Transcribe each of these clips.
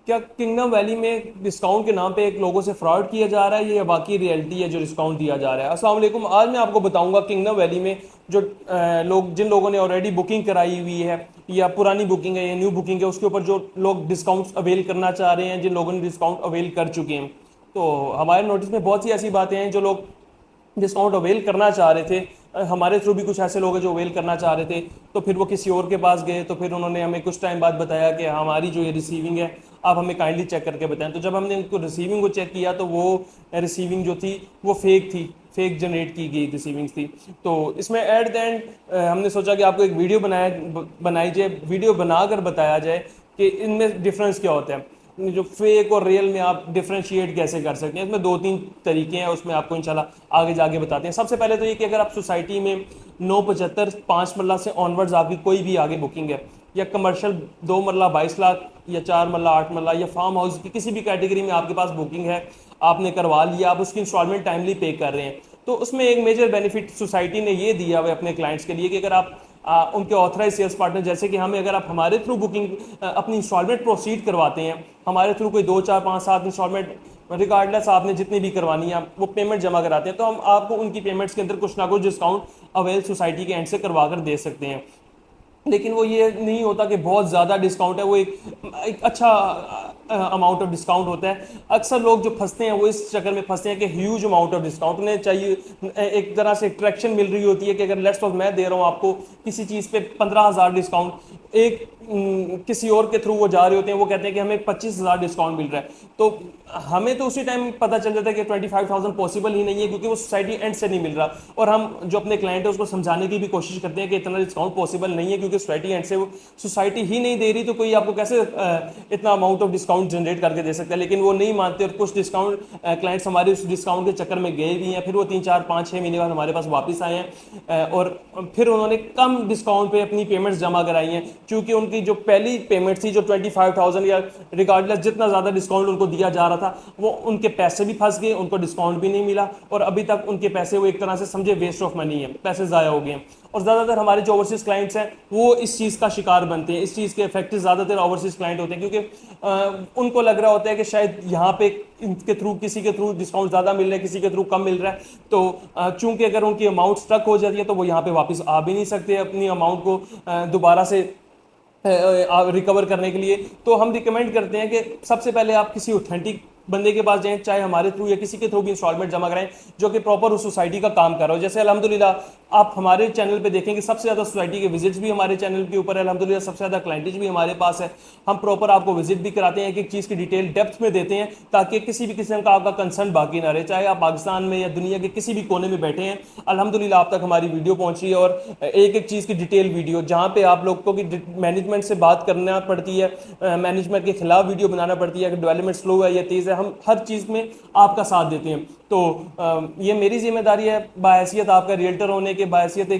क्या kingdom valley में discount के नाम पे एक लोगों से फ्रॉड किया जा रहा है, ये वाकई रियलिटी है जो डिस्काउंट दिया जा रहा है? अस्सलाम वालेकुम। आज मैं आपको बताऊंगा किंगडम वैली में जो जिन लोगों ने ऑलरेडी बुकिंग कराई हुई है या पुरानी बुकिंग है या न्यू बुकिंग है, उसके ऊपर जो लोग डिस्काउंट्स अवेल करना चाह रहे हैं, जिन लोगों ने डिस्काउंट अवेल कर चुके हैं। तो हमारे नोटिस में बहुत सी ऐसी बातें हैं जो लोग डिस्काउंट अवेल करना चाह रहे थे। हमारे थ्रू भी कुछ ऐसे लोग हैं जो अवेल करना चाह रहे थे, तो फिर वो किसी और के पास गए, तो फिर उन्होंने हमें कुछ टाइम बाद बताया कि हमारी जो ये रिसीविंग है आप हमें काइंडली चेक करके बताएं। तो जब हमने उनको रिसीविंग को चेक किया तो वो रिसीविंग जो थी वो फेक थी, फेक जनरेट की गई रिसीविंग्स थी। तो इसमें एट द एंड हमने सोचा कि आपको एक वीडियो बनाई जाए, वीडियो बनाकर बताया जाए कि इनमें डिफरेंस क्या होता है, जो फेक और रियल में आप डिफ्रेंशिएट कैसे कर सकते हैं। इसमें दो तीन तरीके हैं, उसमें आपको इंशाल्लाह आगे जाके बताते हैं। सबसे पहले तो ये कि अगर आप सोसाइटी में 975 5 मरला से ऑनवर्ड्स आपकी कोई भी आगे बुकिंग है, या कमर्शियल 2 मरला 22 लाख या 4 मरला 8 मरला या फार्म हाउस की किसी भी कैटेगरी में आपके पास बुकिंग है, आपने करवा लिया, आप उसकी इंस्टॉलमेंट टाइमली पे कर रहे हैं, तो उसमें एक मेजर बेनिफिट सोसाइटी ने ये दिया हुआ है अपने क्लाइंट्स के लिए कि अगर आप उनके ऑथराइज सेल्स पार्टनर जैसे कि हमें, अगर आप हमारे थ्रू बुकिंग अपनी इंस्टॉलमेंट प्रोसीड करवाते हैं, हमारे थ्रू कोई 2 4 5 7 इंस्टॉलमेंट रिगार्डलेस आपने जितनी भी करवानी है वो पेमेंट जमा कराते हैं, तो हम आपको उनकी पेमेंट्स के अंदर कुछ ना कुछ डिस्काउंट अवेल सोसाइटी के एंड से करवा कर दे सकते हैं। लेकिन वो ये नहीं होता कि बहुत ज़्यादा डिस्काउंट है, वो एक अच्छा अमाउंट ऑफ डिस्काउंट होता है। अक्सर लोग जो फंसते हैं वो इस चक्कर में फंसते हैं कि ह्यूज अमाउंट ऑफ डिस्काउंट उन्हें चाहिए, एक तरह से अट्रैक्शन मिल रही होती है कि अगर लेट्स सपोज मैं दे रहा हूँ आपको किसी चीज़ पे 15,000 डिस्काउंट, एक किसी और के थ्रू वो जा रहे होते हैं, वो कहते हैं कि हमें 25,000 डिस्काउंट मिल रहा है, तो हमें तो उसी टाइम पता चल जाता है कि 25,000 पॉसिबल ही नहीं है, क्योंकि वो सोसाइटी एंड से नहीं मिल रहा। और हम जो अपने क्लाइंट है उसको समझाने की भी कोशिश करते हैं कि इतना डिस्काउंट पॉसिबल नहीं है, क्योंकि सोसाइटी एंड से वो सोसाइटी ही नहीं दे रही, तो कोई आपको कैसे इतना अमाउंट ऑफ डिस्काउंट जनरेट करके दे सकता है। लेकिन वो नहीं मानते, और कुछ डिस्काउंट क्लाइंट्स हमारे उस डिस्काउंट के चक्कर में गए भी हैं, फिर वो 3 4 5 6 महीने बाद हमारे पास वापस आए हैं, और फिर उन्होंने कम डिस्काउंट पे अपनी पेमेंट्स जमा कराई हैं, क्योंकि उनकी जो पहली पेमेंट थी जो 25,000 या रिगार्डलेस जितना ज़्यादा डिस्काउंट उनको दिया जा रहा था, वो उनके पैसे भी फंस गए, उनको डिस्काउंट भी नहीं मिला, और अभी तक उनके पैसे वो एक तरह से समझे वेस्ट ऑफ मनी है, पैसे ज़ाया हो गए हैं। और ज़्यादातर हमारे जो ओवरसीज़ क्लाइंट्स हैं वो इस चीज़ का शिकार बनते हैं, इस चीज़ के इफेक्ट ज़्यादातर ओवरसीज़ क्लाइंट होते हैं, क्योंकि उनको लग रहा होता है कि शायद यहाँ पे इनके थ्रू किसी के थ्रू डिस्काउंट ज़्यादा मिल रहा है, किसी के थ्रू कम मिल रहा है, तो चूंकि अगर उनकी अमाउंट स्ट्रक हो जाती है तो वो यहाँ पे वापस आ भी नहीं सकते अपनी अमाउंट को दोबारा से रिकवर करने के लिए। तो हम रिकमेंड करते हैं कि सबसे पहले आप किसी ऑथेंटिक बंदे के पास जाएं, चाहे हमारे थ्रू या किसी के थ्रू भी इंस्टॉलमेंट जमा कराएं, जो कि प्रॉपर उस सोसाइटी का काम कर रहा हो। जैसे अल्हम्दुलिल्लाह आप हमारे चैनल पे देखेंगे सबसे ज़्यादा सोसाइटी के विजिट्स भी हमारे चैनल के ऊपर है, अल्हम्दुलिल्लाह सबसे ज़्यादा क्लाइंटेज भी हमारे पास है। हम प्रॉपर आपको विजिट भी कराते हैं, एक एक चीज़ की डिटेल डेप्थ में देते हैं, ताकि किसी भी किस्म का आपका कंसर्न बाकी ना रहे, चाहे आप पाकिस्तान में या दुनिया के किसी भी कोने में बैठे हैं, अल्हम्दुलिल्लाह आप तक हमारी वीडियो पहुंची है। और एक एक चीज़ की डिटेल वीडियो, जहाँ पे आप लोग को मैनेजमेंट से बात करना पड़ती है, मैनेजमेंट के खिलाफ वीडियो बनाना पड़ती है, अगर डेवलपमेंट स्लो है या तेज़ है, हम हर चीज़ में आपका साथ देते हैं। तो ये मेरी जिम्मेदारी है बाहैसियत आपका रियल्टर होने के, बाहैसियत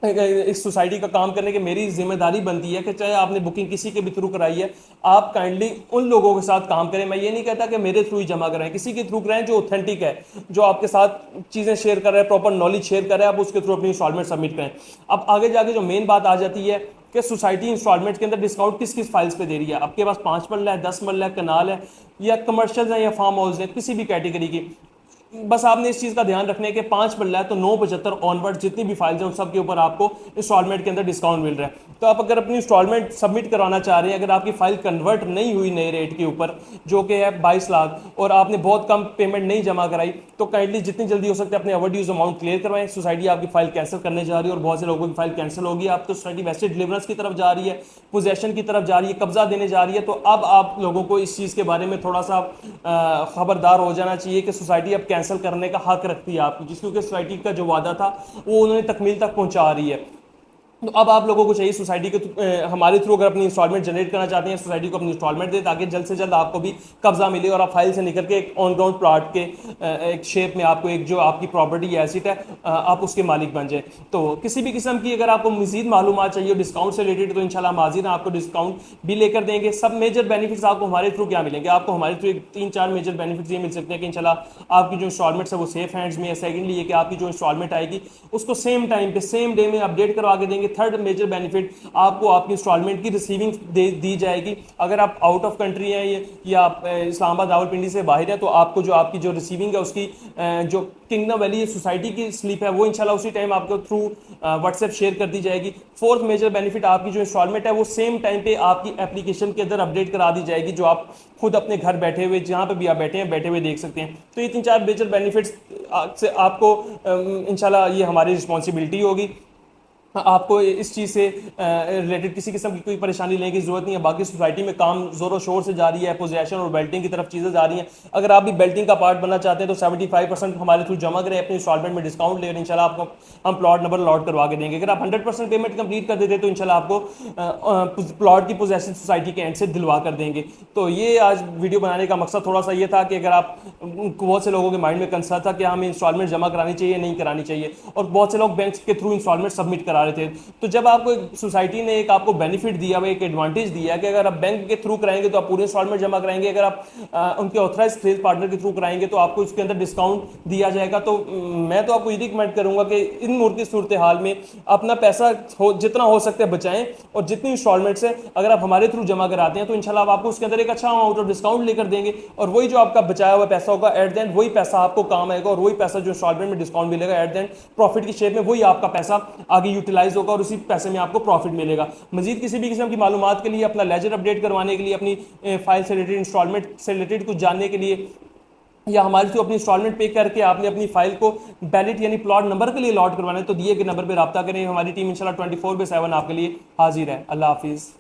इस सोसाइटी का काम करने की मेरी जिम्मेदारी बनती है कि चाहे आपने बुकिंग किसी के भी थ्रू कराई है, आप काइंडली उन लोगों के साथ काम करें। मैं ये नहीं कहता कि मेरे थ्रू ही जमा कराएं, किसी के थ्रू कराएं जो ऑथेंटिक है, जो आपके साथ चीज़ें शेयर कर रहा है, प्रॉपर नॉलेज शेयर कर रहा है, आप उसके थ्रू अपनी इंस्टॉलमेंट सबमिट करें। अब आगे जाके जो मेन बात आ जाती है कि सोसाइटी इंस्टॉलमेंट के अंदर डिस्काउंट किस किस फाइल्स पे दे रही है। आपके पास 5 मरला है, 10 मरला है, कनाल है, या कमर्शियल है, या फार्म हाउस है, किसी भी कैटेगरी की, बस आपने इस चीज़ का ध्यान रखना है कि 5 मरला है तो 975 ऑनवर्ड जितनी भी फाइल्स हैं उन सब के ऊपर आपको इंस्टॉलमेंट के अंदर डिस्काउंट मिल रहा है। तो आप अगर अपनी इंस्टॉलमेंट सबमिट करवाना चाह रहे हैं, अगर आपकी फाइल कन्वर्ट नहीं हुई नए रेट के ऊपर जो कि है 22 लाख, और आपने बहुत कम पेमेंट नहीं जमा कराई, तो काइंडली जितनी जल्दी हो सकता है अपने ओवर ड्यूज अमाउंट क्लियर करवाएं। सोसाइटी आपकी फाइल कैंसिल करने जा रही है, और बहुत से लोगों की फाइल कैंसिल होगी। आप तो सोसाइटी वैसे डिलीवरेंस की तरफ जा रही है, पोजेशन की तरफ जा रही है, कब्जा देने जा रही है। तो अब आप लोगों को इस चीज़ के बारे में थोड़ा सा खबरदार हो जाना चाहिए कि सोसाइटी अब कैंसिल करने का हक रखती है आपकी, जिस क्योंकि सोसाइटी का जो वादा था वो उन्होंने तकमील तक पहुंचा रही है। तो अब आप लोगों को चाहिए सोसाइटी के हमारे थ्रू अगर अपनी इंस्टॉलमेंट जनरेट करना चाहते हैं, सोसाइटी को अपनी इंस्टॉलमेंट दे, ताकि जल्द से जल्द आपको भी कब्जा मिले और आप फाइल से निकल के एक ऑन ग्राउंड प्लॉट के एक शेप में आपको एक जो आपकी प्रॉपर्टी एसिट है आप उसके मालिक बन जाए। तो किसी भी किस्म की अगर आपको मजीद मालूमात चाहिए डिस्काउंट से रिलेटेड, तो इंशाल्लाह हम हाजिर हैं, आपको डिस्काउंट भी लेकर देंगे। सब मेजर बेनिफिट्स आपको हमारे थ्रू क्या मिलेंगे, आपको हमारे थ्रू 3 4 मेजर बेनिफिट्स ये मिल सकते हैं कि इंशाल्लाह आपकी जो इंस्टॉलमेंट्स है वो सेफ हैंड्स में है। सेकेंडली ये कि आपकी जो इंस्टॉलमेंट आएगी उसको सेम टाइम पे सेम डे में अपडेट करवा के देंगे, थर्ड मेजर बेनिफिट आपको आपकी इंस्टॉलमेंट की रिसीविंग दी जाएगी। अगर आप आउट ऑफ कंट्री हैं या आप इस्लामाबाद रावलपिंडी से बाहर है, तो आपको जो आपकी जो रिसीविंग है उसकी जो किंगडम वैली सोसाइटी की स्लिप है वो इंशाल्लाह उसी टाइम आपको थ्रू व्हाट्सएप शेयर कर दी जाएगी। फोर्थ मेजर बेनिफिट, आपकी जो इंस्टॉलमेंट है वो सेम टाइम पे आपकी एप्लीकेशन के अंदर अपडेट करा दी जाएगी, जो आप खुद अपने घर बैठे हुए जहाँ पे भी आप बैठे हुए देख सकते हैं। तो ये 3-4 मेजर बेनिफिट्स से आपको इंशाल्लाह ये हमारी रिस्पॉन्सिबिलिटी होगी। आपको इस चीज़ से रिलेटेड किसी किस्म की कोई परेशानी लेने की जरूरत नहीं है। बाकी सोसाइटी में काम जोरों शोर से जारी है, पोजेशन और बेल्टिंग की तरफ चीज़ें जा रही हैं। अगर आप भी बेल्टिंग का पार्ट बनना चाहते हैं तो 75% हमारे थ्रू जमा करें, अपनी इंस्टॉलमेंट में डिस्काउंट लेकर इंशाल्लाह आपको हम प्लॉट नंबर अलॉट करवा के देंगे। अगर आप 100% पेमेंट कंप्लीट कर देते तो इंशाल्लाह आपको प्लॉट की पोजेशन सोसाइटी के एंड से दिलवा कर देंगे। तो ये आज वीडियो बनाने का मकसद थोड़ा सा ये था कि अगर आप, बहुत से लोगों के माइंड में कंसर्न था कि हमें इंस्टॉलमेंट जमा करानी चाहिए नहीं करानी चाहिए, और बहुत से लोग बैंक के थ्रू इंस्टॉलमेंट सबमिट करा रहे थे। तो जब आपको सोसाइटी ने एक आपको बेनिफिट दिया हुआ, एक एडवांटेज दिया कि अगर आप बैंक के थ्रू कराएंगे तो आप पूरे इंस्टॉलमेंट जमा कराएंगे, अगर आप उनके ऑथराइज सेल्स पार्टनर के थ्रू कराएंगे तो आपको इसके अंदर डिस्काउंट दिया जाएगा। तो मैं तो आपको ये रिकमेंड करूंगा कि इन मुल्क की सूरत हाल में अपना पैसा जितना हो सकता है बचाएं, और जितनी इंस्टॉलमेंट्स है अगर आप हमारे थ्रू जमा कराते हैं तो इंशाल्लाह आपको उसके अंदर एक अच्छा अमाउंट ऑफ डिस्काउंट लेकर देंगे, और वही जो आपका बचाया हुआ पैसा होगा एट द एंड वही पैसा आपको काम आएगा, और वही पैसा जो इंस्टॉलमेंट में डिस्काउंट मिलेगा एट द एंड प्रॉफिट की शेप में वही आपका पैसा आगे यूटिलाइज होगा, और उसी पैसे में आपको प्रॉफिट मिलेगा। मजीद किसी भी किस्म की मालूमात के लिए, अपना लेजर अपडेट करवाने के लिए, अपनी फाइल से रिलेटेड, इंस्टॉलमेंट से रिलेटेड कुछ जानने के लिए, या हमारे थ्रू अपनी इंस्टॉलमेंट पे करके आपने अपनी फाइल को बैलेट यानी प्लॉट नंबर के लिए लॉट करवाना है, तो दिए गए नंबर पर रब्ता करें। हमारी टीम इंशाल्लाह 24/7 आपके लिए हाजिर है। अल्लाह हाफिज़।